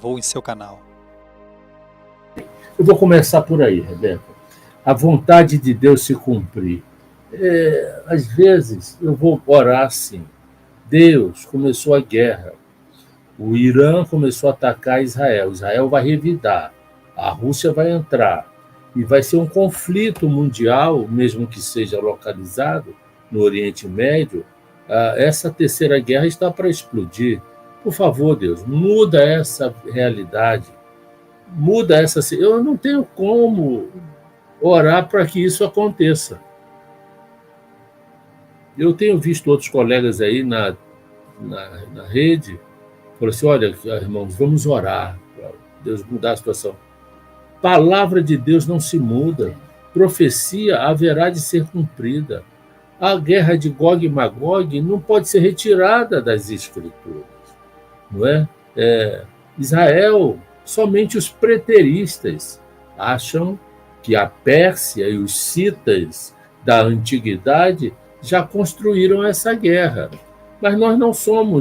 Ou em seu canal. Eu vou começar por aí, Rebeca. A vontade de Deus se cumprir. Às vezes eu vou orar assim. Deus, começou a guerra. O Irã começou a atacar Israel. Israel vai revidar. A Rússia vai entrar. E vai ser um conflito mundial, mesmo que seja localizado no Oriente Médio. Essa terceira guerra está para explodir. Por favor, Deus, muda essa realidade. Muda essa. Eu não tenho como orar para que isso aconteça. Eu tenho visto outros colegas aí na rede, falaram assim, olha, irmãos, vamos orar para Deus mudar a situação. Palavra de Deus não se muda. Profecia haverá de ser cumprida. A guerra de Gog e Magog não pode ser retirada das Escrituras. Não é? Israel, somente os preteristas acham que a Pérsia e os citas da antiguidade já construíram essa guerra. Mas nós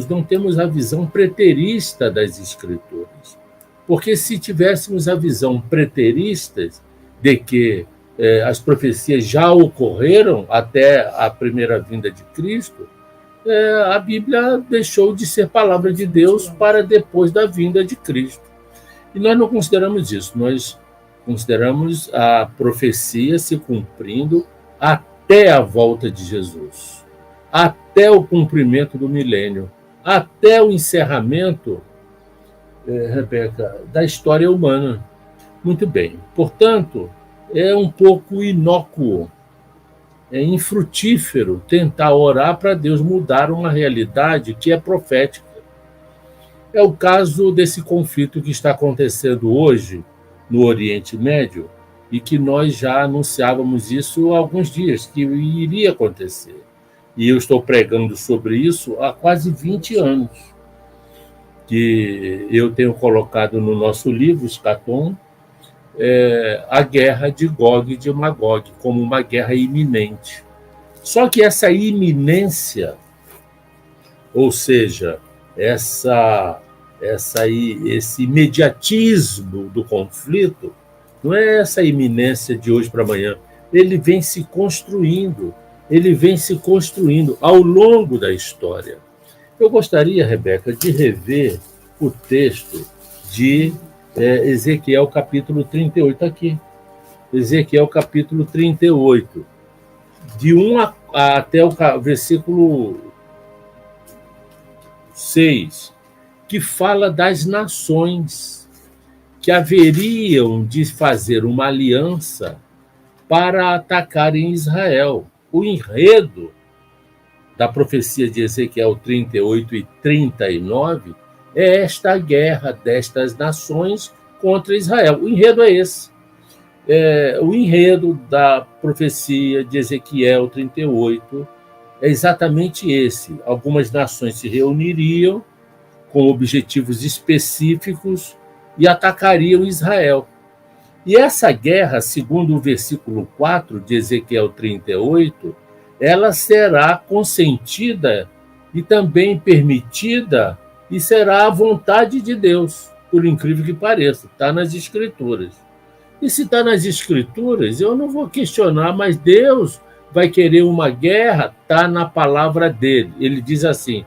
não temos a visão preterista das Escrituras. Porque se tivéssemos a visão preterista de que as profecias já ocorreram até a primeira vinda de Cristo, a Bíblia deixou de ser palavra de Deus para depois da vinda de Cristo. E nós não consideramos isso, nós consideramos a profecia se cumprindo até a volta de Jesus, até o cumprimento do milênio, até o encerramento, Rebeca, da história humana. Muito bem. Portanto, é um pouco inócuo, é infrutífero tentar orar para Deus mudar uma realidade que é profética. É o caso desse conflito que está acontecendo hoje no Oriente Médio e que nós já anunciávamos isso há alguns dias, que iria acontecer. E eu estou pregando sobre isso há quase 20 anos, que eu tenho colocado no nosso livro, Escatom, a guerra de Gog e de Magog, como uma guerra iminente. Só que essa iminência, ou seja, esse imediatismo do conflito, não é essa iminência de hoje para amanhã. Ele vem se construindo ao longo da história. Eu gostaria, Rebeca, de rever o texto de Ezequiel capítulo 38 aqui. Ezequiel capítulo 38, de 1 até o versículo 6, que fala das nações que haveriam de fazer uma aliança para atacarem Israel. O enredo da profecia de Ezequiel 38 e 39 é esta guerra destas nações contra Israel. O enredo é esse. O enredo da profecia de Ezequiel 38 é exatamente esse. Algumas nações se reuniriam com objetivos específicos e atacariam Israel. E essa guerra, segundo o versículo 4 de Ezequiel 38, ela será consentida e também permitida e será a vontade de Deus, por incrível que pareça, está nas Escrituras. E se está nas Escrituras, eu não vou questionar, mas Deus vai querer uma guerra, está na palavra dele. Ele diz assim,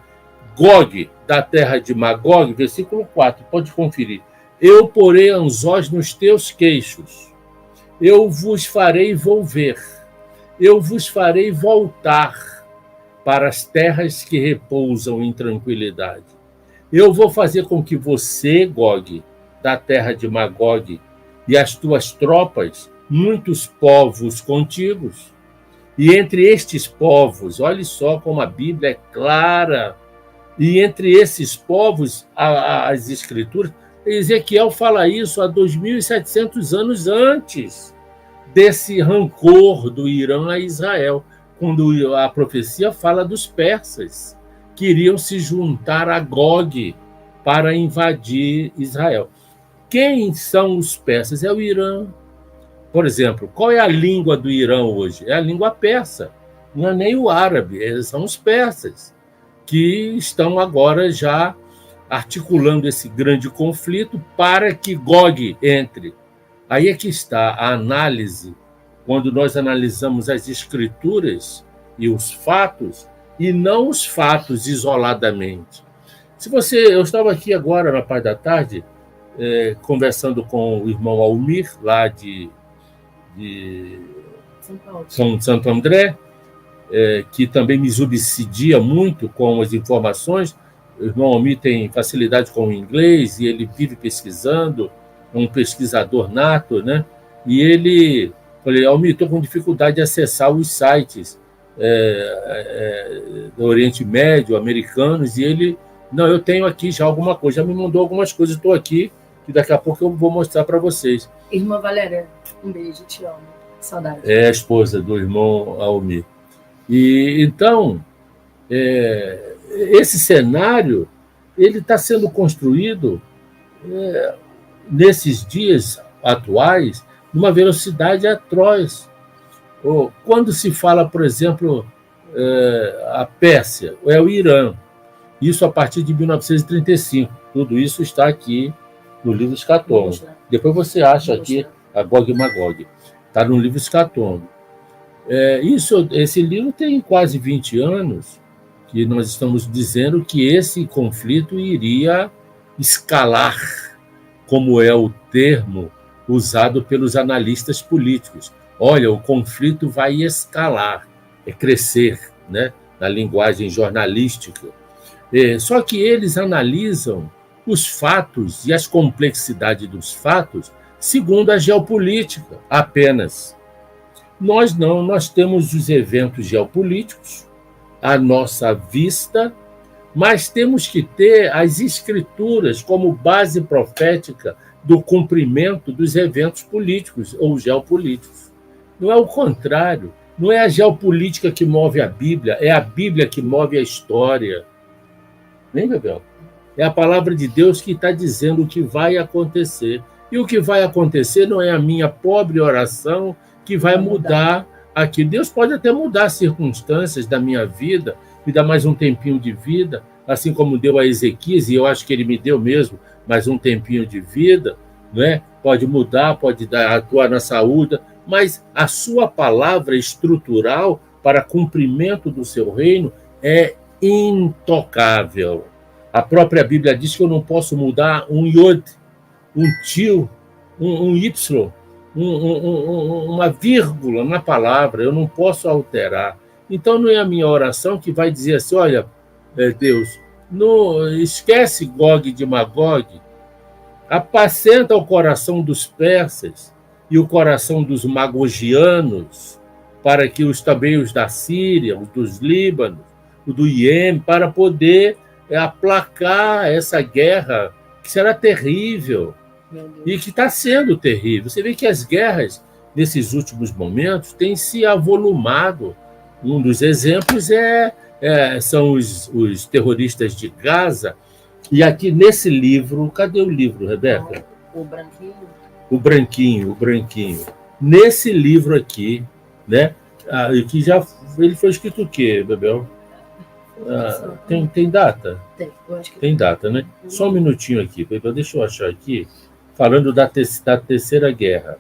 Gog, da terra de Magog, versículo 4, pode conferir. Eu porei anzóis nos teus queixos, eu vos farei volver, eu vos farei voltar para as terras que repousam em tranquilidade. Eu vou fazer com que você, Gog, da terra de Magog, e as tuas tropas, muitos povos contigos. E entre estes povos, olhe só como a Bíblia é clara, e entre esses povos, as Escrituras, Ezequiel fala isso há 2.700 anos antes desse rancor do Irã a Israel, quando a profecia fala dos persas, que iriam se juntar a Gog para invadir Israel. Quem são os persas? É o Irã. Por exemplo, qual é a língua do Irã hoje? É a língua persa, não é nem o árabe, são os persas, que estão agora já articulando esse grande conflito para que Gog entre. Aí é que está a análise, quando nós analisamos as escrituras e os fatos, e não os fatos isoladamente. Eu estava aqui agora, na parte da tarde, conversando com o irmão Almir, lá de São Santo André, que também me subsidia muito com as informações. O irmão Almir tem facilidade com o inglês e ele vive pesquisando, é um pesquisador nato, né? E ele... Falei, Almir, estou com dificuldade de acessar os sites do Oriente Médio, americanos, e ele... Não, eu tenho aqui já alguma coisa, já me mandou algumas coisas, estou aqui, que daqui a pouco eu vou mostrar para vocês. Irmã Valéria, um beijo, te amo. Saudade. É a esposa do irmão Almir. E então, esse cenário, ele está sendo construído nesses dias atuais, numa velocidade atroz. Quando se fala, por exemplo, a Pérsia, é o Irã, isso a partir de 1935, tudo isso está aqui no livro Escatom. Depois você acha aqui a Gog e Magog, está no livro Escatom. Esse livro tem quase 20 anos que nós estamos dizendo que esse conflito iria escalar, como é o termo usado pelos analistas políticos. Olha, o conflito vai escalar, crescer, né, na linguagem jornalística. Só que eles analisam os fatos e as complexidades dos fatos segundo a geopolítica apenas. Nós não, nós temos os eventos geopolíticos à nossa vista, mas temos que ter as escrituras como base profética do cumprimento dos eventos políticos ou geopolíticos. Não é o contrário, não é a geopolítica que move a Bíblia, é a Bíblia que move a história. Nem, Bebel? É a palavra de Deus que está dizendo o que vai acontecer. E o que vai acontecer não é a minha pobre oração que vai mudar aqui. Deus pode até mudar as circunstâncias da minha vida, me dar mais um tempinho de vida, assim como deu a Ezequias, e eu acho que ele me deu mesmo mais um tempinho de vida, né? Pode mudar, pode atuar na saúde, mas a sua palavra estrutural para cumprimento do seu reino é intocável. A própria Bíblia diz que eu não posso mudar um iod, um tio, um y, uma vírgula na palavra, eu não posso alterar. Então não é a minha oração que vai dizer assim, olha, Deus, não esquece Gog de Magog, apacenta o coração dos persas e o coração dos magogianos, para que também os da Síria, os dos Líbanos, o do Iêmen, para poder aplacar essa guerra que será terrível e que está sendo terrível. Você vê que as guerras, nesses últimos momentos, têm se avolumado. Um dos exemplos são os terroristas de Gaza. E aqui nesse livro, cadê o livro, Rebeca? O branquinho. O branquinho. Nesse livro aqui, né? Que ele foi escrito o quê, Bebel? Tem data? Tem, eu acho que tem data, né? Só um minutinho aqui, Bebel, deixa eu achar aqui. Falando da Terceira Guerra.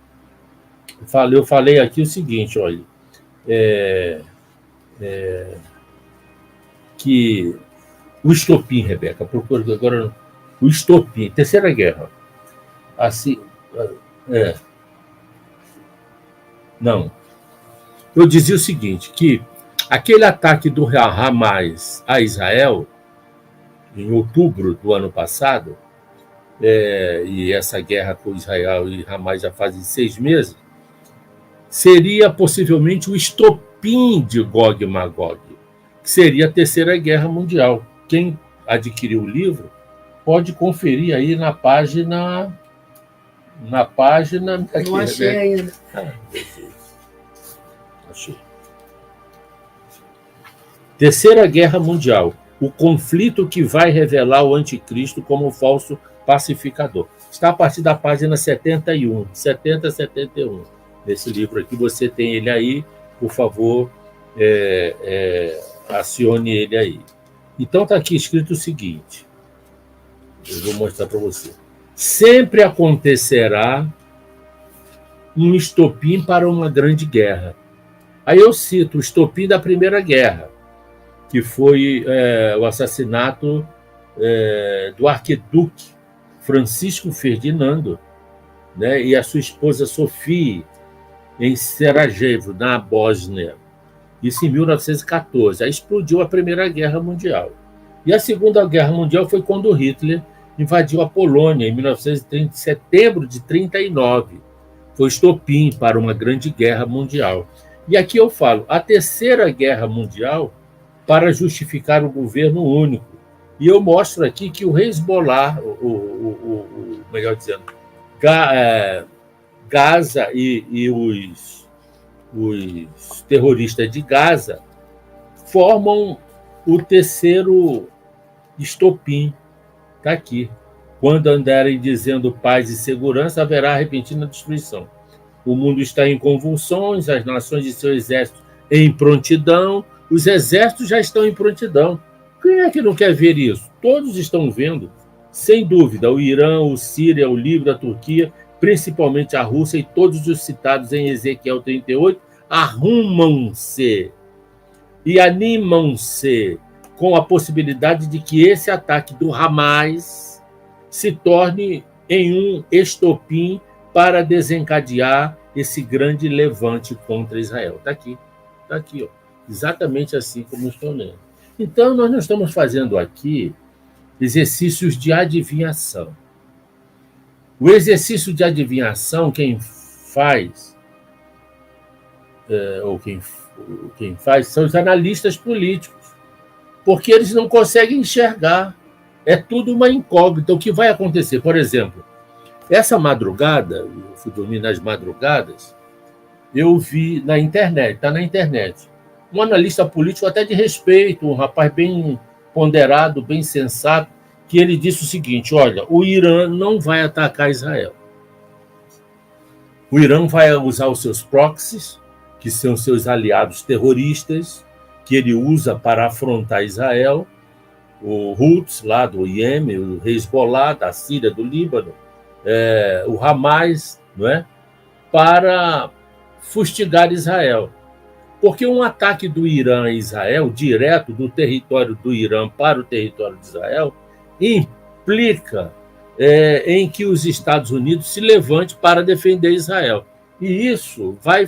Eu falei aqui o seguinte, olha, que o estopim, Rebeca, procura agora o estopim, Terceira Guerra. Assim, não. Eu dizia o seguinte, que aquele ataque do Hamas a Israel, em outubro do ano passado, e essa guerra com Israel e Hamas já fazem 6 meses, seria possivelmente o estopim de Gog e Magog, que seria a Terceira Guerra Mundial. Quem adquiriu o livro pode conferir aí na página... Aqui, não achei ainda. Achei. Terceira Guerra Mundial. O conflito que vai revelar o anticristo como falso pacificador. Está a partir da página 71, 70 a 71. Nesse livro aqui, você tem ele aí, por favor, acione ele aí. Então está aqui escrito o seguinte, Eu vou mostrar para você. Sempre acontecerá um estopim para uma grande guerra. Aí eu cito o estopim da Primeira Guerra, que foi o assassinato do arquiduque Francisco Ferdinando, né, e a sua esposa Sofia, em Sarajevo, na Bósnia. Isso em 1914. Aí explodiu a Primeira Guerra Mundial. E a Segunda Guerra Mundial foi quando Hitler invadiu a Polônia, em 1930, setembro de 1939. Foi estopim para uma grande guerra mundial. E aqui eu falo, a Terceira Guerra Mundial para justificar o governo único. E eu mostro aqui que o Hezbollah, melhor dizendo, Gaza e os terroristas de Gaza formam o terceiro estopim. Está aqui. Quando andarem dizendo paz e segurança, haverá repentina destruição. O mundo está em convulsões, as nações e seu exército em prontidão. Os exércitos já estão em prontidão. Quem é que não quer ver isso? Todos estão vendo. Sem dúvida, o Irã, o Síria, o Líbano, a Turquia, principalmente a Rússia e todos os citados em Ezequiel 38, arrumam-se e animam-se com a possibilidade de que esse ataque do Hamas se torne em um estopim para desencadear esse grande levante contra Israel. Está aqui, ó. Exatamente assim como estou lendo. Então, nós não estamos fazendo aqui exercícios de adivinhação. O exercício de adivinhação, quem faz, quem faz são os analistas políticos, porque eles não conseguem enxergar. É tudo uma incógnita. O que vai acontecer? Por exemplo, essa madrugada, eu fui dormir nas madrugadas, eu vi na internet, está na internet, um analista político até de respeito, um rapaz bem ponderado, bem sensato, que ele disse o seguinte: olha, o Irã não vai atacar Israel. O Irã vai usar os seus proxies, que são seus aliados terroristas, que ele usa para afrontar Israel, o Houthis, lá do Iêmen, o Hezbollah, da Síria, do Líbano, o Hamas, não é? Para fustigar Israel. Porque um ataque do Irã a Israel, direto do território do Irã para o território de Israel, implica em que os Estados Unidos se levante para defender Israel. E isso vai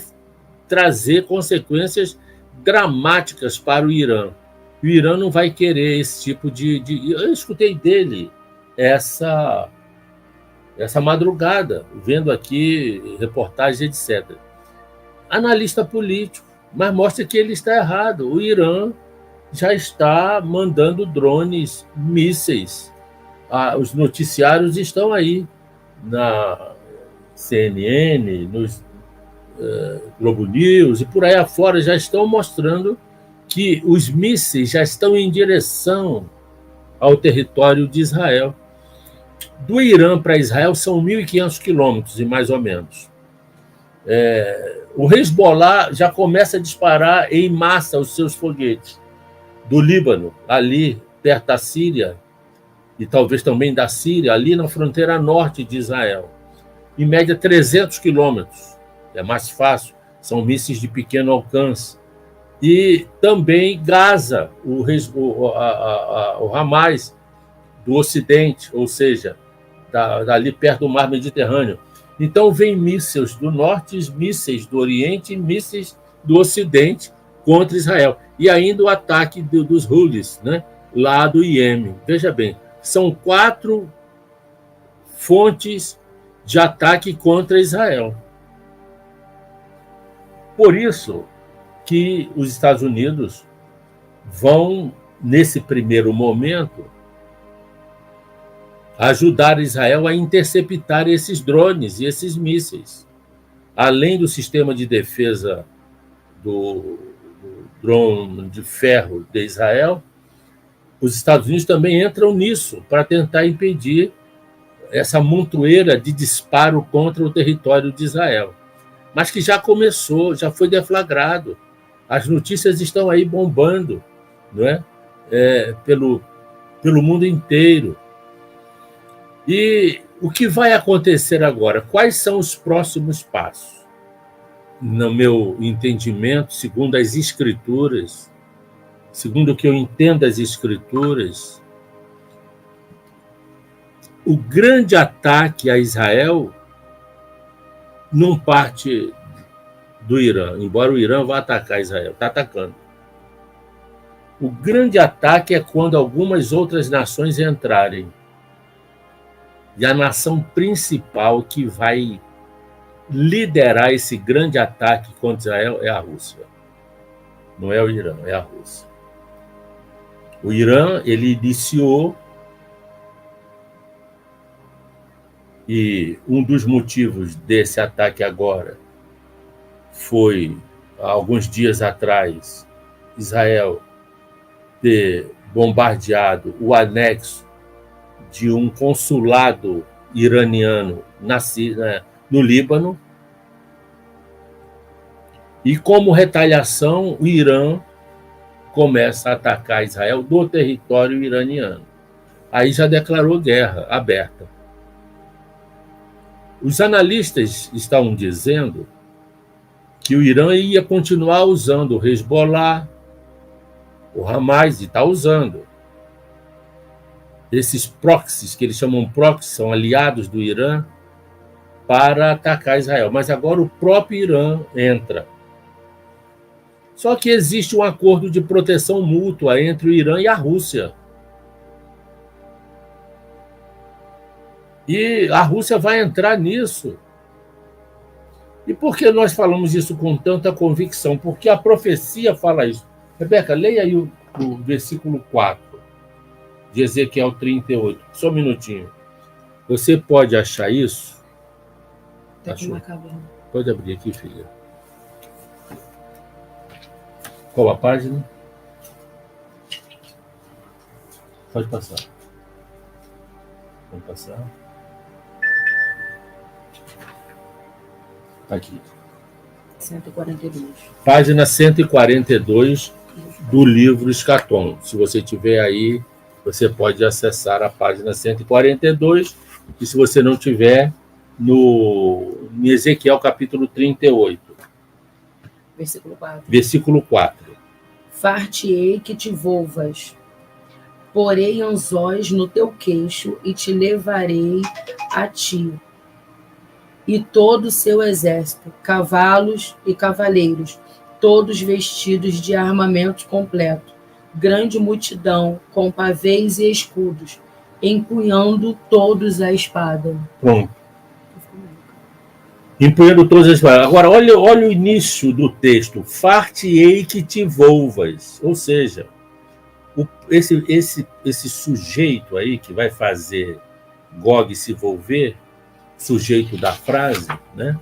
trazer consequências dramáticas para o Irã. O Irã não vai querer esse tipo de... Eu escutei dele essa madrugada, vendo aqui reportagens, etc. Analista político, mas mostra que ele está errado. O Irã já está mandando drones, mísseis. Os noticiários estão aí, na CNN, nos Globo News e por aí afora, já estão mostrando que os mísseis já estão em direção ao território de Israel. Do Irã para Israel são 1.500 quilômetros, e mais ou menos. O Hezbollah já começa a disparar em massa os seus foguetes. Do Líbano, ali perto da Síria, e talvez também da Síria, ali na fronteira norte de Israel. Em média, 300 quilômetros. É mais fácil, são mísseis de pequeno alcance. E também Gaza, o Hamas do Ocidente, ou seja, dali perto do Mar Mediterrâneo. Então, vem mísseis do Norte, mísseis do Oriente e mísseis do Ocidente contra Israel. E ainda o ataque dos Houthis, né, lá do Iêmen. Veja bem, são 4 fontes de ataque contra Israel. Por isso que os Estados Unidos vão, nesse primeiro momento, ajudar Israel a interceptar esses drones e esses mísseis. Além do sistema de defesa do drone de ferro de Israel, os Estados Unidos também entram nisso para tentar impedir essa montoeira de disparo contra o território de Israel. Mas que já começou, já foi deflagrado. As notícias estão aí bombando, não é? Pelo mundo inteiro. E o que vai acontecer agora? Quais são os próximos passos? No meu entendimento, segundo as Escrituras, segundo o que eu entendo das Escrituras, o grande ataque a Israel não parte do Irã, embora o Irã vá atacar Israel, está atacando. O grande ataque é quando algumas outras nações entrarem. E a nação principal que vai liderar esse grande ataque contra Israel é a Rússia. Não é o Irã, é a Rússia. O Irã, ele iniciou, e um dos motivos desse ataque agora foi, há alguns dias atrás, Israel ter bombardeado o anexo de um consulado iraniano no Líbano. E, como retaliação, o Irã começa a atacar Israel do território iraniano. Aí já declarou guerra aberta. Os analistas estão dizendo que o Irã ia continuar usando o Hezbollah, o Hamas, e está usando. Esses proxies, que eles chamam proxies, são aliados do Irã, para atacar Israel. Mas agora o próprio Irã entra. Só que existe um acordo de proteção mútua entre o Irã e a Rússia. E a Rússia vai entrar nisso. E por que nós falamos isso com tanta convicção? Porque a profecia fala isso. Rebeca, leia aí o versículo 4 de Ezequiel 38. Só um minutinho. Você pode achar isso? Achou? Pode abrir aqui, filha. Qual a página? Pode passar. Pode passar. Aqui. 142. Página 142 do livro Escatom. Se você tiver aí, você pode acessar a página 142. E se você não tiver, em Ezequiel capítulo 38. Versículo 4. Versículo 4. Far-te-ei que te volvas, porei anzóis no teu queixo e te levarei a ti, e todo o seu exército, cavalos e cavaleiros, todos vestidos de armamento completo, grande multidão, com pavês e escudos, empunhando todos a espada. Pronto. Empunhando todas as espadas. Agora, olha o início do texto. Far-te-ei que te volvas. Ou seja, esse sujeito aí que vai fazer Gog se volver, sujeito da frase, né?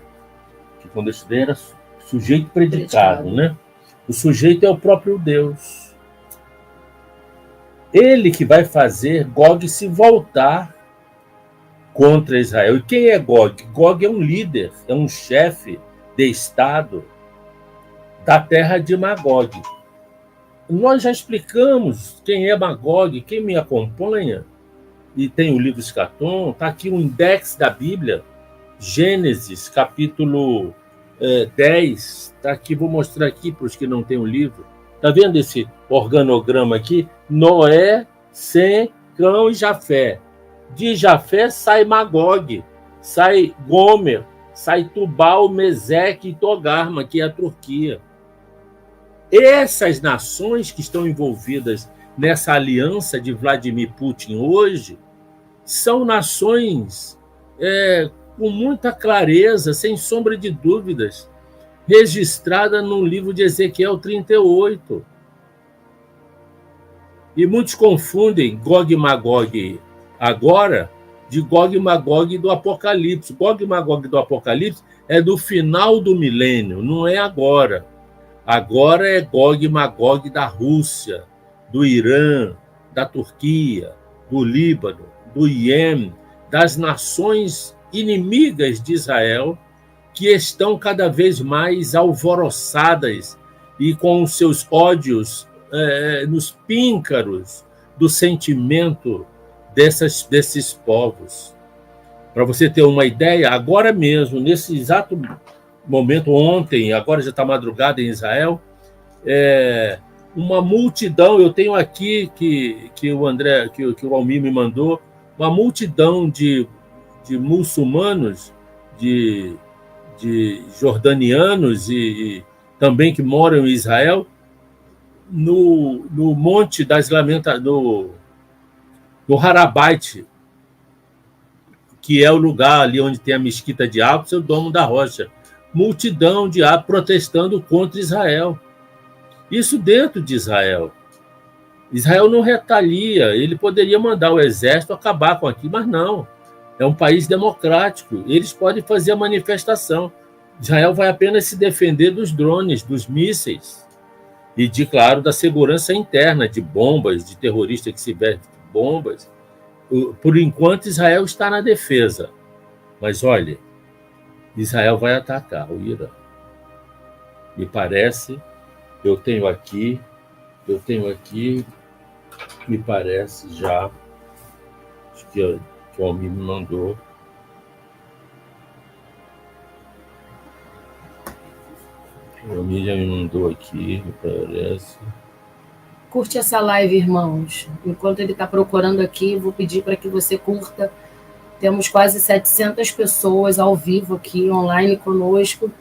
Que quando eu estudei era sujeito predicado, né? O sujeito é o próprio Deus. Ele que vai fazer Gog se voltar contra Israel. E quem é Gog? Gog é um líder, é um chefe de Estado da terra de Magog. Nós já explicamos quem é Magog. Quem me acompanha e tem o livro Escatom, está aqui o index da Bíblia, Gênesis, capítulo 10. Está aqui, vou mostrar aqui para os que não têm o livro. Está vendo esse organograma aqui? Noé, Sem, Cão e Jafé. De Jafé sai Magog, sai Gomer, sai Tubal, Meseque e Togarma, que é a Turquia. Essas nações que estão envolvidas nessa aliança de Vladimir Putin hoje são nações com muita clareza, sem sombra de dúvidas, registrada no livro de Ezequiel 38. E muitos confundem Gog e Magog agora de Gog e Magog do Apocalipse. Gog e Magog do Apocalipse é do final do milênio, não é agora. Agora é Gog e Magog da Rússia, do Irã, da Turquia, do Líbano, do Iêmen, das nações inimigas de Israel, que estão cada vez mais alvoroçadas e com os seus ódios nos píncaros do sentimento desses povos. Para você ter uma ideia, agora mesmo, nesse exato momento, ontem, agora já está madrugada em Israel, uma multidão, eu tenho aqui que o André, que o Almir me mandou, uma multidão de muçulmanos, de jordanianos e também que moram em Israel, no Monte das Lamentações, no Harabait, que é o lugar ali onde tem a mesquita de Al-Aqsa, o Domo da Rocha. Multidão de árabes protestando contra Israel. Isso dentro de Israel. Israel não retalia, ele poderia mandar o exército acabar com aquilo, mas não. É um país democrático, eles podem fazer a manifestação. Israel vai apenas se defender dos drones, dos mísseis, e, claro, da segurança interna, de bombas, de terroristas que se vestem de bombas. Por enquanto, Israel está na defesa. Mas, olha, Israel vai atacar o Irã. Me parece, eu tenho aqui, me parece já, acho que o Almir me mandou. O Almir já me mandou aqui, me parece. Curte essa live, irmãos. Enquanto ele está procurando aqui, vou pedir para que você curta. Temos quase 700 pessoas ao vivo aqui, online conosco,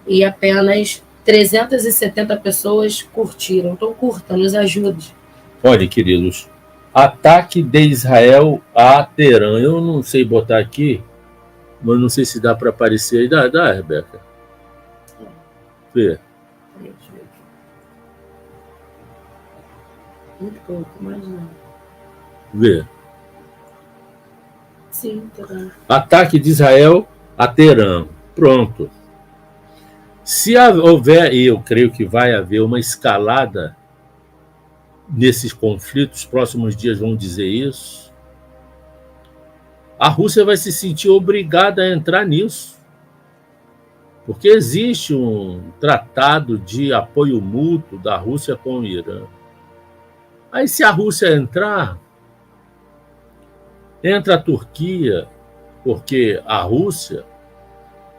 e apenas 370 pessoas curtiram. Então, curta, nos ajude. Olha, queridos, ataque de Israel a Teherã. Eu não sei botar aqui, mas não sei se dá para aparecer aí. Dá, Rebeca? Vê. Muito pouco, mas não. Vê. Sim, tá bom. Ataque de Israel a Teherã. Pronto. Se houver, e eu creio que vai haver uma escalada nesses conflitos, os próximos dias vão dizer isso, a Rússia vai se sentir obrigada a entrar nisso. Porque existe um tratado de apoio mútuo da Rússia com o Irã. Aí, se a Rússia entrar, entra a Turquia, porque a Rússia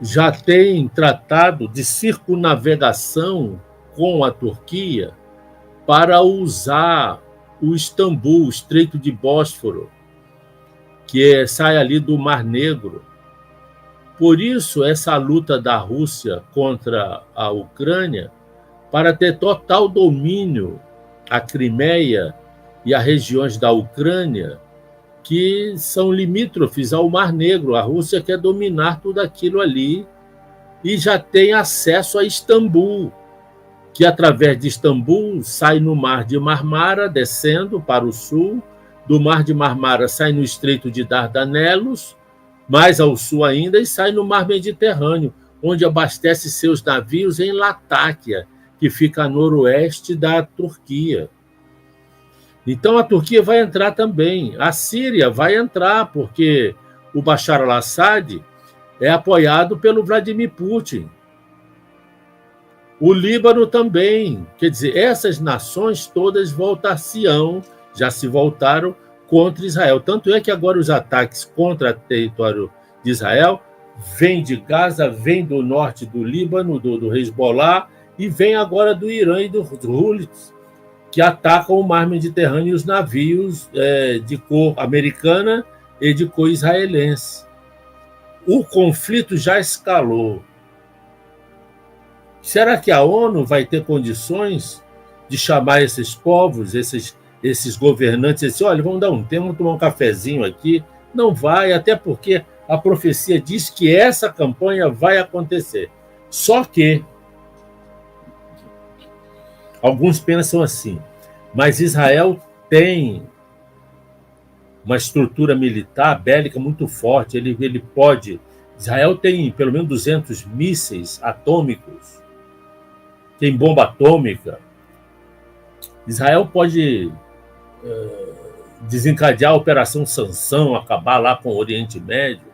já tem tratado de circunnavegação com a Turquia para usar o Istambul, o Estreito de Bósforo, que sai ali do Mar Negro. Por isso, essa luta da Rússia contra a Ucrânia, para ter total domínio a Crimeia e as regiões da Ucrânia, que são limítrofes ao Mar Negro. A Rússia quer dominar tudo aquilo ali e já tem acesso a Istambul, que através de Istambul sai no Mar de Marmara, descendo para o sul, do Mar de Marmara sai no Estreito de Dardanelos, mais ao sul ainda, e sai no Mar Mediterrâneo, onde abastece seus navios em Latáquia, que fica a noroeste da Turquia. Então a Turquia vai entrar também. A Síria vai entrar, porque o Bashar al-Assad é apoiado pelo Vladimir Putin. O Líbano também. Quer dizer, essas nações todas voltar-se-ão, já se voltaram contra Israel. Tanto é que agora os ataques contra o território de Israel vêm de Gaza, vêm do norte do Líbano, do Hezbollah, e vêm agora do Irã e do Houthis, que atacam o mar Mediterrâneo e os navios de cor americana e de cor israelense. O conflito já escalou. Será que a ONU vai ter condições de chamar esses povos, esses governantes, e dizer, olha, vamos dar um tempo, vamos tomar um cafezinho aqui? Não vai, até porque a profecia diz que essa campanha vai acontecer. Só que alguns pensam assim, mas Israel tem uma estrutura militar bélica muito forte, ele pode... Israel tem pelo menos 200 mísseis atômicos, tem bomba atômica. Israel pode desencadear a Operação Sansão, acabar lá com o Oriente Médio.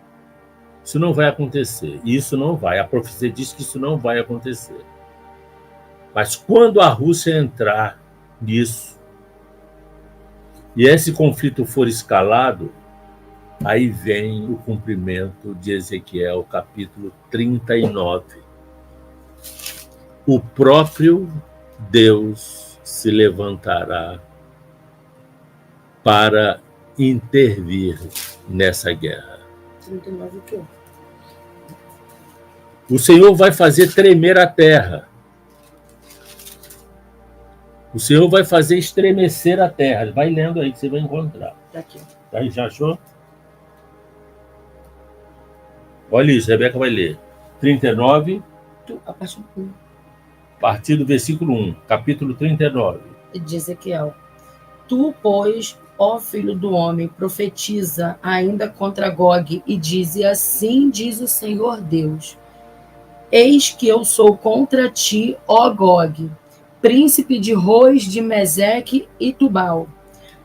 Isso não vai acontecer. Isso não vai. A profecia diz que isso não vai acontecer. Mas quando a Rússia entrar nisso, e esse conflito for escalado, aí vem o cumprimento de Ezequiel, capítulo 39. O próprio Deus se levantará para intervir nessa guerra. 39 o quê? O Senhor vai fazer tremer a terra. O Senhor vai fazer estremecer a terra. Vai lendo aí que você vai encontrar. Tá aqui. Aí, já achou? Olha isso, Rebeca vai ler. 39, A partir do 1. a partir do versículo 1, capítulo 39. De Ezequiel. Tu, pois, ó filho do homem, profetiza ainda contra Gog e diz, e assim diz o Senhor Deus: Eis que eu sou contra ti, ó Gog, príncipe de Rois, de Meseque e Tubal.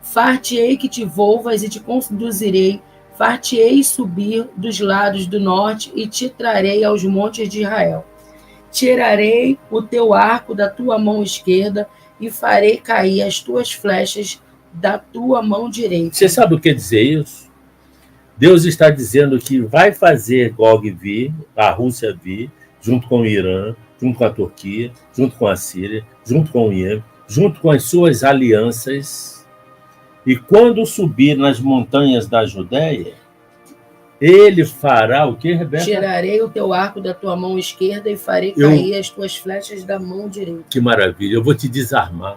Far-te-ei que te volvas e te conduzirei, far-te-ei subir dos lados do norte e te trarei aos montes de Israel. Tirarei o teu arco da tua mão esquerda e farei cair as tuas flechas da tua mão direita. Você sabe o que dizer isso? Deus está dizendo que vai fazer Gog vir, a Rússia vir, junto com o Irã, junto com a Turquia, junto com a Síria, junto com o Iêmen, junto com as suas alianças. E quando subir nas montanhas da Judéia, ele fará o que, Rebeca? Tirarei o teu arco da tua mão esquerda e farei cair as tuas flechas da mão direita. Que maravilha, eu vou te desarmar.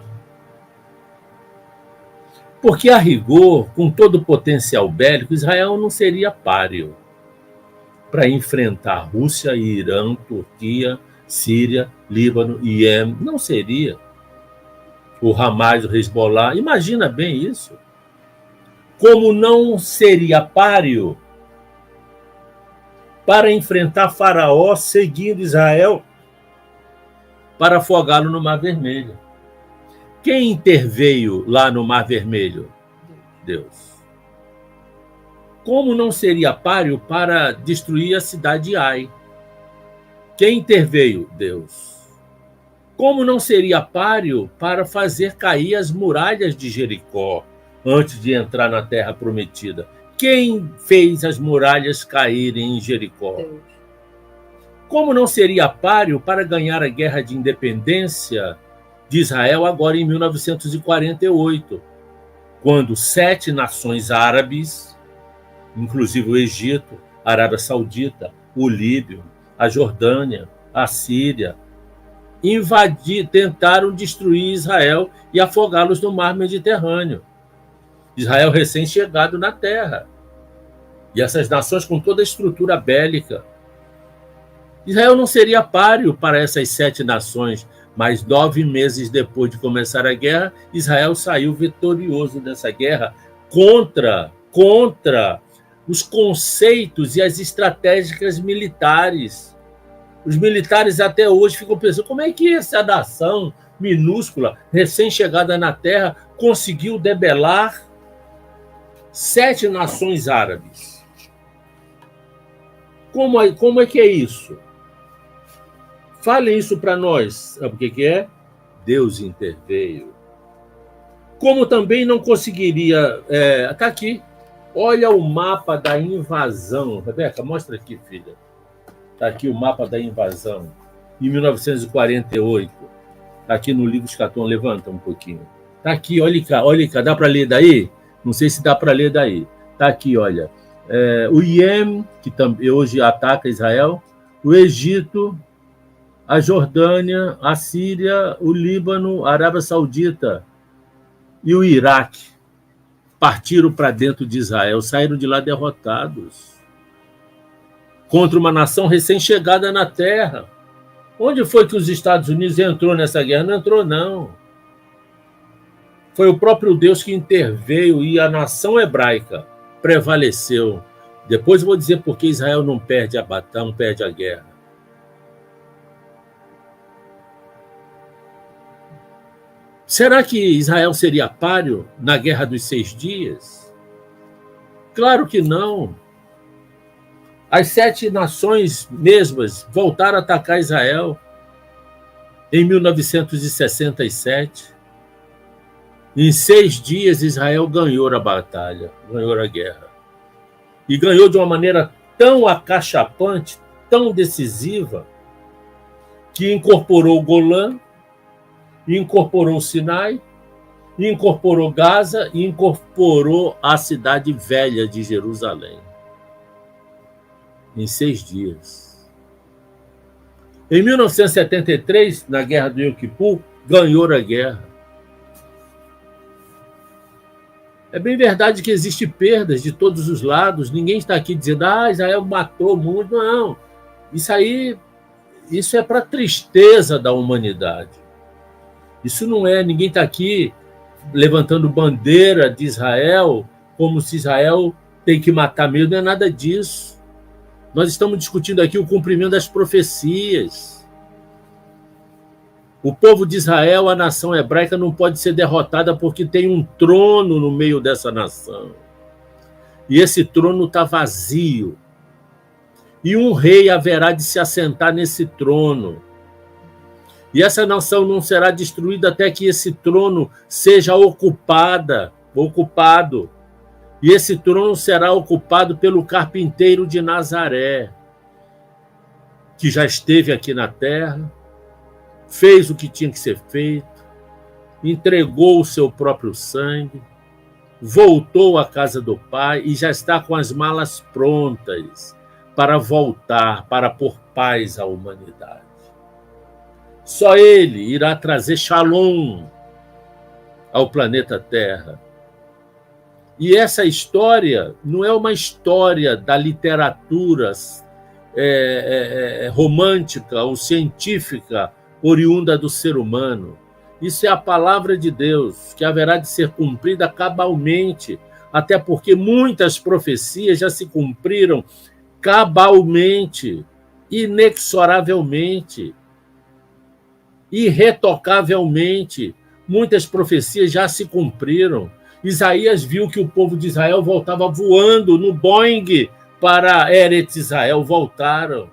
Porque, a rigor, com todo o potencial bélico, Israel não seria páreo para enfrentar Rússia, Irã, Turquia, Síria, Líbano e Iêmen. Não seria. O Hamas, o Hezbollah, imagina bem isso. Como não seria páreo para enfrentar Faraó seguindo Israel para afogá-lo no Mar Vermelho. Quem interveio lá no Mar Vermelho? Deus. Como não seria páreo para destruir a cidade de Ai? Quem interveio? Deus. Como não seria páreo para fazer cair as muralhas de Jericó antes de entrar na Terra Prometida? Quem fez as muralhas caírem em Jericó? Deus. Como não seria páreo para ganhar a guerra de independência de Israel agora em 1948, quando 7 nações árabes, inclusive o Egito, a Arábia Saudita, o Líbano, a Jordânia, a Síria, tentaram destruir Israel e afogá-los no mar Mediterrâneo. Israel recém-chegado na terra. E essas nações com toda a estrutura bélica. Israel não seria páreo para essas 7 nações, mas 9 meses depois de começar a guerra, Israel saiu vitorioso dessa guerra contra os conceitos e as estratégias militares. Os militares até hoje ficam pensando, como é que essa nação minúscula, recém-chegada na terra, conseguiu debelar 7 nações árabes? Como é que é isso? Fale isso para nós. Sabe o que é? Deus interveio. Como também não conseguiria... Está aqui. Olha o mapa da invasão. Rebeca, mostra aqui, filha. Está aqui o mapa da invasão. Em 1948. Está aqui no livro Escatom. Levanta um pouquinho. Está aqui, olha cá. Dá para ler daí? Não sei se dá para ler daí. Está aqui, olha. O Iêmen, que hoje ataca Israel. O Egito, a Jordânia, a Síria, o Líbano, a Arábia Saudita e o Iraque partiram para dentro de Israel, saíram de lá derrotados contra uma nação recém-chegada na terra. Onde foi que os Estados Unidos entrou nessa guerra? Não entrou, não. Foi o próprio Deus que interveio e a nação hebraica prevaleceu. Depois eu vou dizer por que Israel não perde a batalha, não perde a guerra. Será que Israel seria páreo na Guerra dos 6 Dias? Claro que não. As 7 nações mesmas voltaram a atacar Israel em 1967. Em 6 dias, Israel ganhou a batalha, ganhou a guerra. E ganhou de uma maneira tão acachapante, tão decisiva, que incorporou Golã, incorporou Sinai, incorporou Gaza e incorporou a cidade velha de Jerusalém. Em 6 dias. Em 1973, na Guerra do Yom Kippur, ganhou a guerra. É bem verdade que existem perdas de todos os lados. Ninguém está aqui dizendo, Israel matou o mundo. Não. Isso é para a tristeza da humanidade. Isso não é, ninguém está aqui levantando bandeira de Israel como se Israel tem que matar mesmo. Não é nada disso. Nós estamos discutindo aqui o cumprimento das profecias. O povo de Israel, a nação hebraica, não pode ser derrotada porque tem um trono no meio dessa nação. E esse trono está vazio. E um rei haverá de se assentar nesse trono. E essa nação não será destruída até que esse trono seja ocupado. E esse trono será ocupado pelo carpinteiro de Nazaré, que já esteve aqui na terra, fez o que tinha que ser feito, entregou o seu próprio sangue, voltou à casa do Pai e já está com as malas prontas para voltar, para pôr paz à humanidade. Só ele irá trazer Shalom ao planeta Terra. E essa história não é uma história da literatura romântica ou científica oriunda do ser humano. Isso é a palavra de Deus, que haverá de ser cumprida cabalmente, até porque muitas profecias já se cumpriram cabalmente, inexoravelmente, irretocavelmente. Muitas profecias já se cumpriram. Isaías viu que o povo de Israel voltava voando no Boeing para Eretz Israel, voltaram.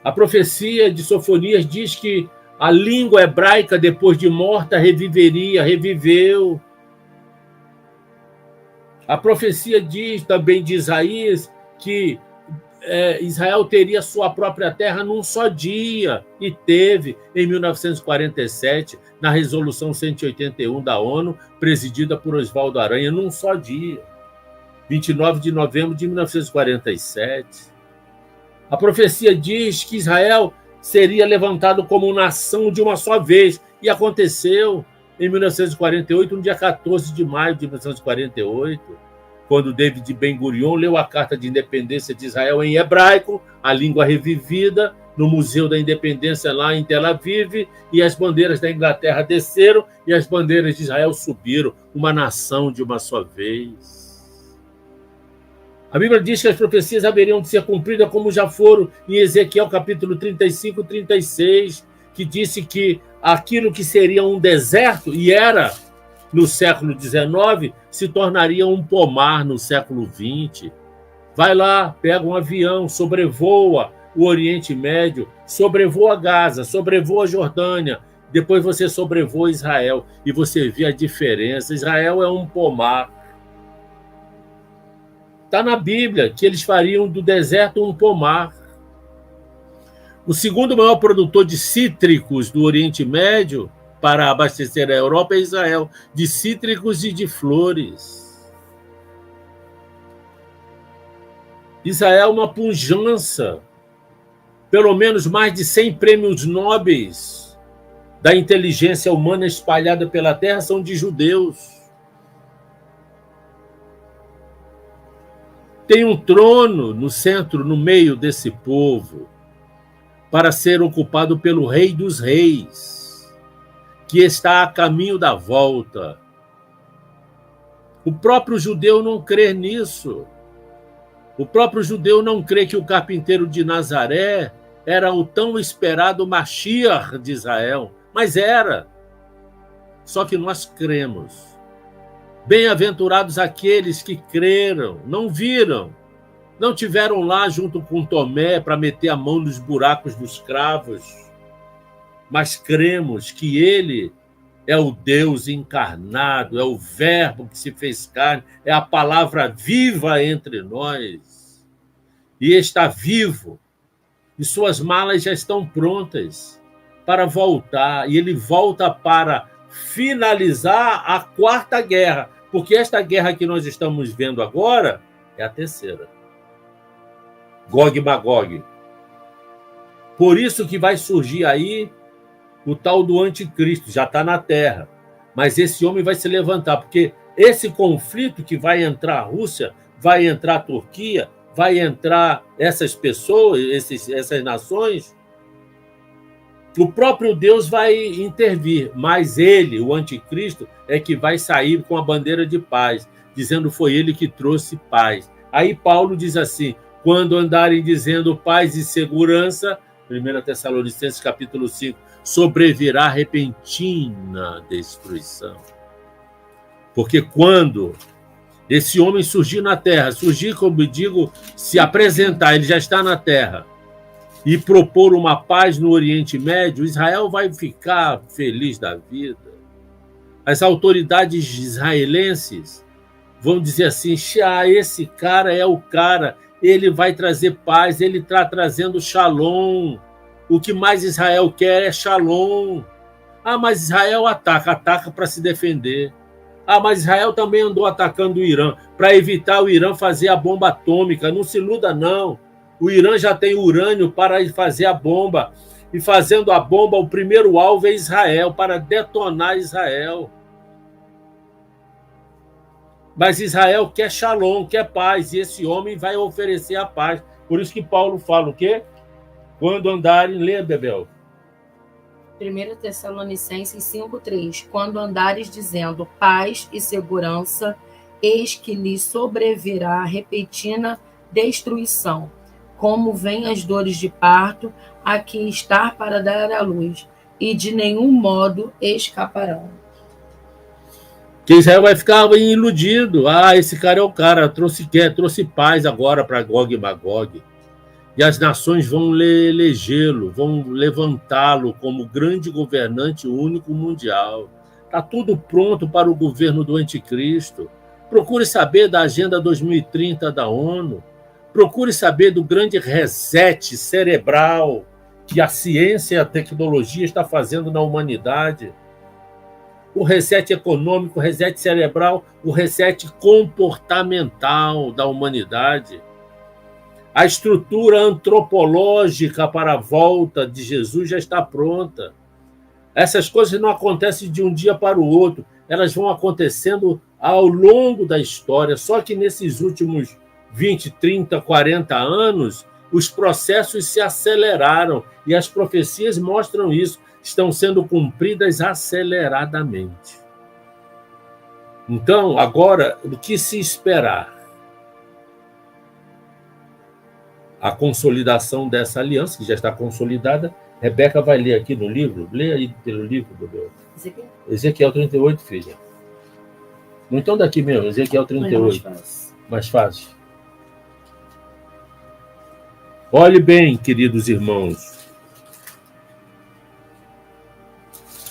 A profecia de Sofonias diz que a língua hebraica, depois de morta, reviveria, reviveu. A profecia diz também de Isaías que Israel teria sua própria terra num só dia, e teve em 1947, na Resolução 181 da ONU, presidida por Oswaldo Aranha, num só dia, 29 de novembro de 1947. A profecia diz que Israel seria levantado como nação de uma só vez, e aconteceu em 1948, no dia 14 de maio de 1948, quando David Ben-Gurion leu a Carta de Independência de Israel em hebraico, a língua revivida, no Museu da Independência lá em Tel Aviv, e as bandeiras da Inglaterra desceram e as bandeiras de Israel subiram, uma nação de uma só vez. A Bíblia diz que as profecias haveriam de ser cumpridas como já foram em Ezequiel capítulo 35 e 36, que disse que aquilo que seria um deserto, e era no século XIX, se tornaria um pomar no século XX. Vai lá, pega um avião, sobrevoa o Oriente Médio, sobrevoa Gaza, sobrevoa a Jordânia, depois você sobrevoa Israel e você vê a diferença. Israel é um pomar. Está na Bíblia que eles fariam do deserto um pomar. O segundo maior produtor de cítricos do Oriente Médio para abastecer a Europa é Israel, de cítricos e de flores. Israel é uma pujança. Pelo menos mais de 100 prêmios nobres da inteligência humana espalhada pela terra são de judeus. Tem um trono no centro, no meio desse povo, para ser ocupado pelo Rei dos Reis, que está a caminho da volta. O próprio judeu não crê nisso. O próprio judeu não crê que o carpinteiro de Nazaré era o tão esperado Mashiach de Israel, mas era. Só que nós cremos. Bem-aventurados aqueles que creram, não viram, não tiveram lá junto com Tomé para meter a mão nos buracos dos cravos, mas cremos que ele é o Deus encarnado, é o Verbo que se fez carne, é a palavra viva entre nós. E está vivo, e suas malas já estão prontas para voltar, e ele volta para finalizar a quarta guerra, porque esta guerra que nós estamos vendo agora é a terceira. Gog e Magog. Por isso que vai surgir aí o tal do anticristo, já está na terra. Mas esse homem vai se levantar, porque esse conflito que vai entrar a Rússia, vai entrar a Turquia, vai entrar essas pessoas, essas nações, o próprio Deus vai intervir, mas ele, o anticristo, é que vai sair com a bandeira de paz, dizendo foi ele que trouxe paz. Aí Paulo diz assim, quando andarem dizendo paz e segurança, 1 Tessalonicenses capítulo 5, sobrevirá repentina destruição. Porque quando esse homem surgir na terra, surgir, como eu digo, se apresentar, ele já está na terra, e propor uma paz no Oriente Médio, Israel vai ficar feliz da vida. As autoridades israelenses vão dizer assim, esse cara é o cara, ele vai trazer paz, ele está trazendo shalom. O que mais Israel quer é shalom. Mas Israel ataca para se defender. Mas Israel também andou atacando o Irã, para evitar o Irã fazer a bomba atômica. Não se iluda, não. O Irã já tem urânio para fazer a bomba. E fazendo a bomba, o primeiro alvo é Israel, para detonar Israel. Mas Israel quer shalom, quer paz, e esse homem vai oferecer a paz. Por isso que Paulo fala o quê? Quando andarem, lê, Bebel. 1 Tessalonicenses 5,3. Quando andares dizendo paz e segurança, eis que lhes sobrevirá repentina destruição, como vêm as dores de parto, a que está para dar à luz, e de nenhum modo escaparão. Que Israel vai ficar iludido. Esse cara é o cara, trouxe paz agora para Gog e Magog. E as nações vão elegê-lo, vão levantá-lo como grande governante único mundial. Está tudo pronto para o governo do anticristo. Procure saber da Agenda 2030 da ONU. Procure saber do grande reset cerebral que a ciência e a tecnologia está fazendo na humanidade. O reset econômico, o reset cerebral, o reset comportamental da humanidade. A estrutura antropológica para a volta de Jesus já está pronta. Essas coisas não acontecem de um dia para o outro, elas vão acontecendo ao longo da história. Só que nesses últimos 20, 30, 40 anos, os processos se aceleraram e as profecias mostram isso, estão sendo cumpridas aceleradamente. Então, agora, o que se esperar? A consolidação dessa aliança, que já está consolidada. Rebeca vai ler aqui no livro. Lê aí pelo livro, Bebel. Ezequiel 38, filha. Então daqui mesmo, Ezequiel 38. Mais fácil. Olhe bem, queridos irmãos.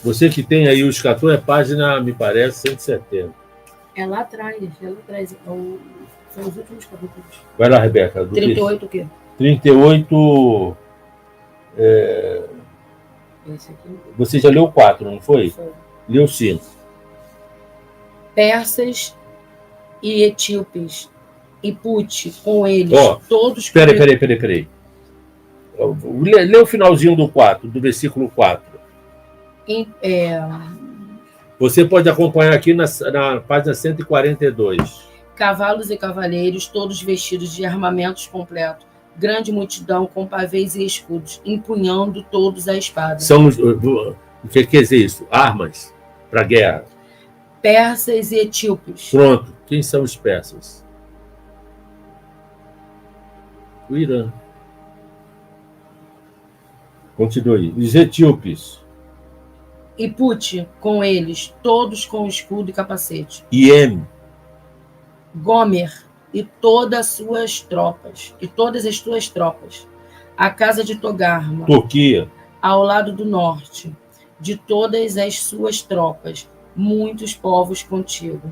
Você que tem aí os 14, página, me parece, 170. É lá atrás. São os últimos capítulos. Vai lá, Rebeca. 38 o quê? 38... Esse aqui. Você já leu 4, não foi? Foi. Leu 5. Persas e etíopes e Pute, com eles, todos... Peraí. Lê o finalzinho do 4, do versículo 4. Você pode acompanhar aqui na página 142. Cavalos e cavaleiros, todos vestidos de armamentos completos, grande multidão com pavês e escudos, empunhando todos a espada. O que quer dizer isso? Armas para guerra. Persas e etíopes. Pronto. Quem são os persas? O Irã. Continue. Os etíopes. E Pute, com eles, todos com escudo e capacete. Ieme. Gomer e todas as suas tropas, a casa de Togarma, Turquia, ao lado do norte, de todas as suas tropas, muitos povos contigo.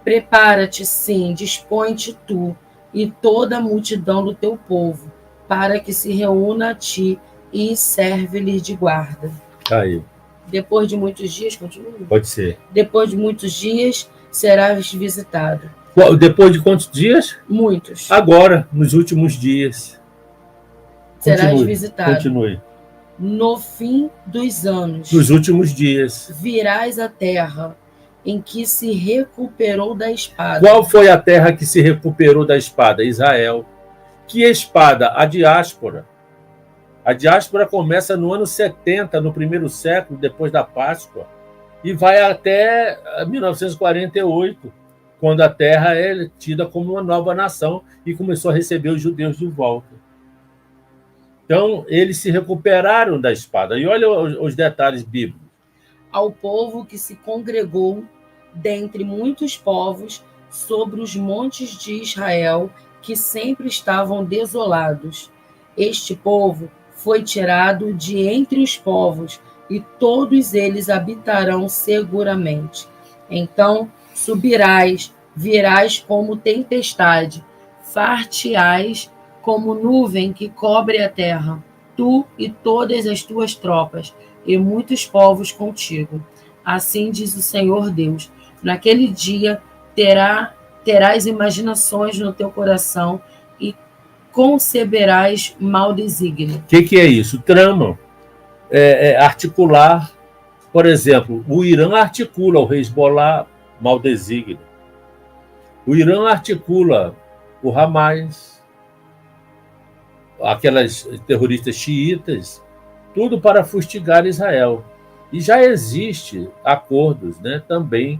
Prepara-te, sim, dispõe-te tu e toda a multidão do teu povo, para que se reúna a ti e serve-lhe de guarda. Aí, Depois de muitos dias, continua. pode ser. Depois de muitos dias, serás visitado. Depois de quantos dias? Muitos. Agora, nos últimos dias. Serás visitado. Continue. No fim dos anos, Nos últimos dias. virás à terra em que se recuperou da espada. Qual foi a terra que se recuperou da espada? Israel. Que espada? A diáspora. A diáspora começa no ano 70, no primeiro século, depois da Páscoa, e vai até 1948, quando a terra é tida como uma nova nação e começou a receber os judeus de volta. Então, eles se recuperaram da espada. E olha os detalhes bíblicos. Ao povo que se congregou dentre muitos povos sobre os montes de Israel, que sempre estavam desolados. Este povo foi tirado de entre os povos, e todos eles habitarão seguramente. Então subirás, virás como tempestade, far-te-ás como nuvem que cobre a terra, tu e todas as tuas tropas, e muitos povos contigo. Assim diz o Senhor Deus: naquele dia terás imaginações no teu coração e conceberás mau desígnio. O que é isso? Tramam. Articular. Por exemplo, o Irã articula o Hezbollah, mau desígnio. O Irã articula o Hamas, aquelas terroristas xiitas, tudo para fustigar Israel. E já existe acordos, né, também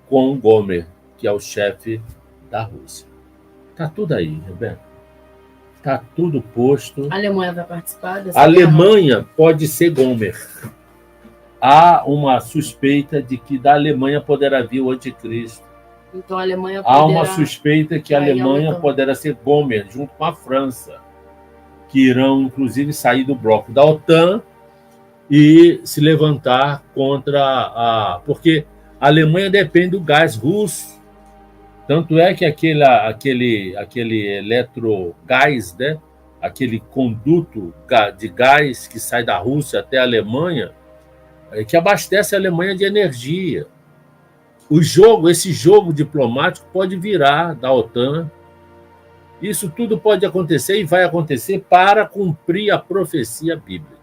com o Gomer, que é o chefe da Rússia. Está tudo aí, Rebeca. Está tudo posto. A Alemanha vai participar dessa A Alemanha pode ser Gomer. Há uma suspeita de que da Alemanha poderá vir o anticristo. Então a Alemanha poderá... Há uma suspeita que a Alemanha poderá ser Gomer, junto com a França, que irão, inclusive, sair do bloco da OTAN e se levantar contra a... Porque a Alemanha depende do gás russo. Tanto é que aquele eletrogás, né? Aquele conduto de gás que sai da Rússia até a Alemanha, que abastece a Alemanha de energia. Esse jogo diplomático pode virar da OTAN. Isso tudo pode acontecer e vai acontecer para cumprir a profecia bíblica.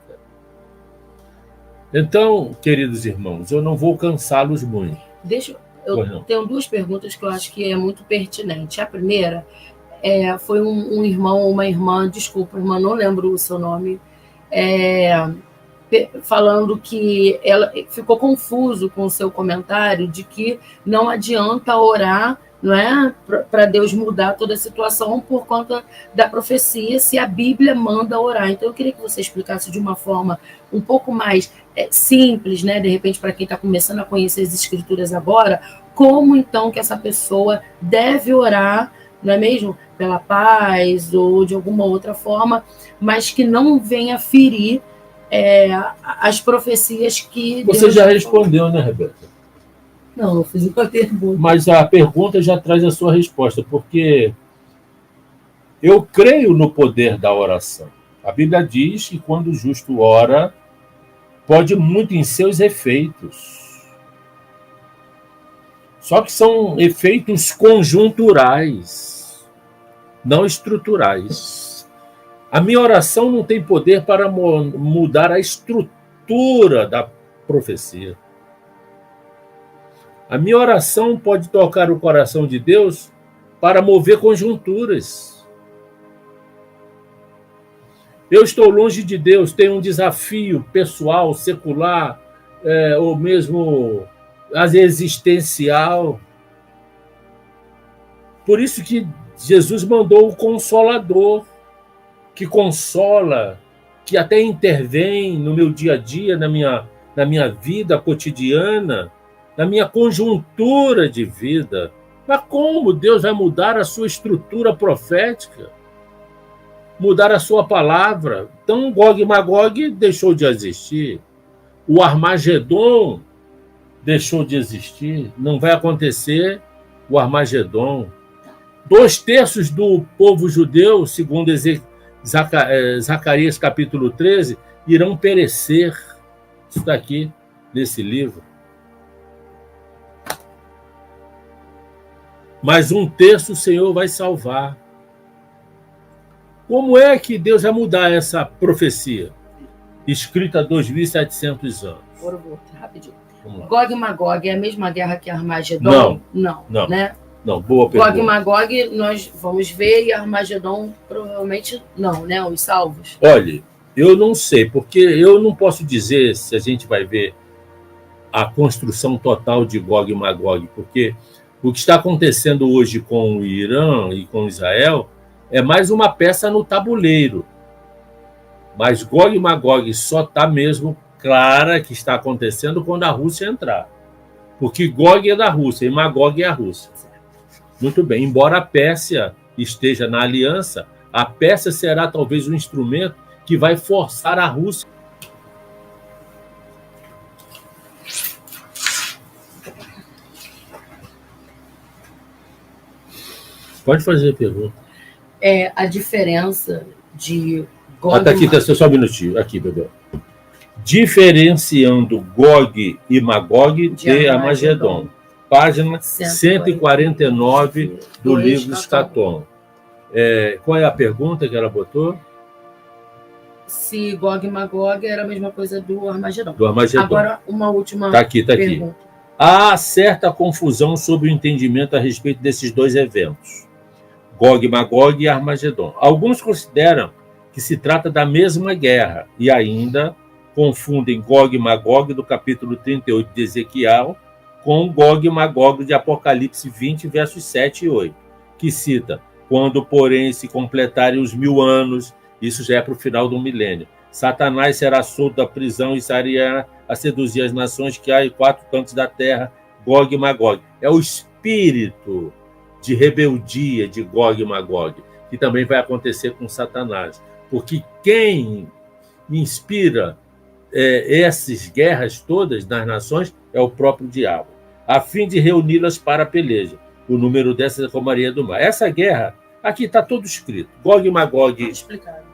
Então, queridos irmãos, eu não vou cansá-los muito. Eu tenho duas perguntas que eu acho que é muito pertinente. A primeira foi um irmão ou uma irmã, desculpa, irmã, não lembro o seu nome, falando que ela ficou confuso com o seu comentário de que não adianta orar, não é, para Deus mudar toda a situação por conta da profecia, se a Bíblia manda orar. Então eu queria que você explicasse de uma forma um pouco mais simples, né, de repente para quem está começando a conhecer as Escrituras agora, como então que essa pessoa deve orar, não é mesmo, pela paz ou de alguma outra forma, mas que não venha ferir as profecias que... Você Deus já respondeu, né, Rebeca? Não, eu fiz uma pergunta. Mas a pergunta já traz a sua resposta, porque eu creio no poder da oração. A Bíblia diz que quando o justo ora, pode muito em seus efeitos. Só que são efeitos conjunturais, não estruturais. A minha oração não tem poder para mudar a estrutura da profecia. A minha oração pode tocar o coração de Deus para mover conjunturas. Eu estou longe de Deus, tenho um desafio pessoal, secular, ou mesmo existencial. Por isso que Jesus mandou o Consolador, que consola, que até intervém no meu dia a dia, na minha vida cotidiana, na minha conjuntura de vida. Mas como Deus vai mudar a sua estrutura profética? Mudar a sua palavra? Então, Gog e Magog deixou de existir. o Armagedon deixou de existir, não vai acontecer o Armagedon. 2/3 do povo judeu, segundo Zacarias capítulo 13, irão perecer. Isso está aqui nesse livro. Mas 1/3 o Senhor vai salvar. Como é que Deus vai mudar essa profecia? Escrita há 2.700 anos. Agora eu vou rapidinho. Gog e Magog é a mesma guerra que Armagedon? Não. Né? Não, boa pergunta. Gog e Magog nós vamos ver, e Armagedon provavelmente não, né? Os salvos. Olha, eu não sei, porque eu não posso dizer se a gente vai ver a construção total de Gog e Magog, porque o que está acontecendo hoje com o Irã e com Israel é mais uma peça no tabuleiro. Mas Gog e Magog só está mesmo clara que está acontecendo quando a Rússia entrar. Porque Gog é da Rússia e Magog é a Rússia. Muito bem, embora a Pérsia esteja na aliança, a Pérsia será talvez um instrumento que vai forçar a Rússia. Pode fazer a pergunta. É a diferença de Gog tá aqui, só um minutinho. Aqui, bebê. Diferenciando Gog e Magog de Armagedon. Página 149 do livro Escatom. Qual é a pergunta que ela botou? Se Gog e Magog era a mesma coisa do Armagedon. Do Armagedon. Agora, uma última tá aqui. pergunta. Há certa confusão sobre o entendimento a respeito desses dois eventos. Gog e Magog e Armagedon. Alguns consideram que se trata da mesma guerra e ainda confundem Gog e Magog do capítulo 38 de Ezequiel com Gog e Magog de Apocalipse 20, versos 7 e 8, que cita: quando, porém, se completarem os 1000 anos, isso já é para o final do milênio, Satanás será solto da prisão e sairá a seduzir as nações que há em 4 cantos da terra, Gog e Magog. É o espírito de rebeldia de Gog e Magog, que também vai acontecer com Satanás. Porque quem inspira essas guerras todas nas nações é o próprio diabo, a fim de reuni-las para a peleja. O número dessas é como a areia do mar. Essa guerra, aqui está tudo escrito. Gog e Magog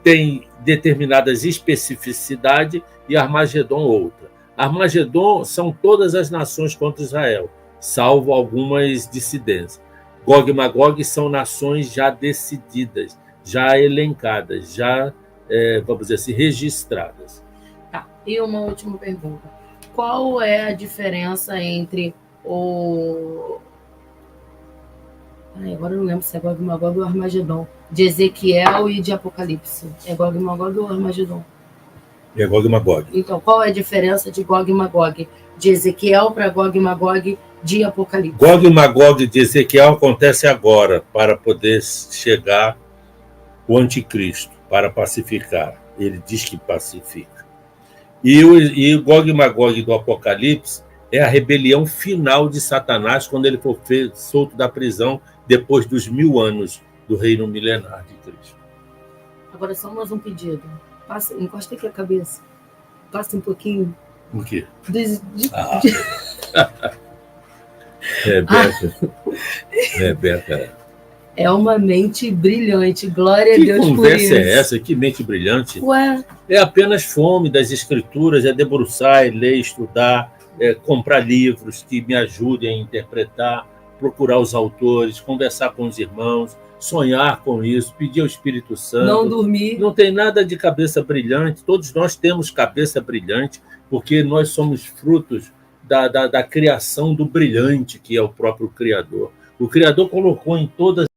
tem determinadas especificidades e Armagedon outra. Armagedon são todas as nações contra Israel, salvo algumas dissidências. Gog e Magog são nações já decididas, já elencadas, já, vamos dizer assim, registradas. Tá. E uma última pergunta. Qual é a diferença entre o... agora eu não lembro se é Gog e Magog ou Armagedon. De Ezequiel e de Apocalipse. É Gog e Magog ou Armagedon? É Gog e Magog. Então, qual é a diferença de Gog e Magog? De Ezequiel para Gog e Magog de Apocalipse. Gog e Magog de Ezequiel acontece agora, para poder chegar o anticristo, para pacificar. Ele diz que pacifica. E o Gog e Magog do Apocalipse é a rebelião final de Satanás quando ele for solto da prisão depois dos 1000 anos do reino milenar de Cristo. Agora, só mais um pedido. Encosta aqui a cabeça. Passa um pouquinho. O quê? Rebeca. É uma mente brilhante. Glória a Deus por isso. Que conversa é essa? Que mente brilhante? Ué. É apenas fome das escrituras, é debruçar, ler, estudar, comprar livros que me ajudem a interpretar, procurar os autores, conversar com os irmãos, sonhar com isso, pedir ao Espírito Santo. Não dormir. Não tem nada de cabeça brilhante. Todos nós temos cabeça brilhante, porque nós somos frutos da criação do brilhante, que é o próprio Criador. O Criador colocou em todas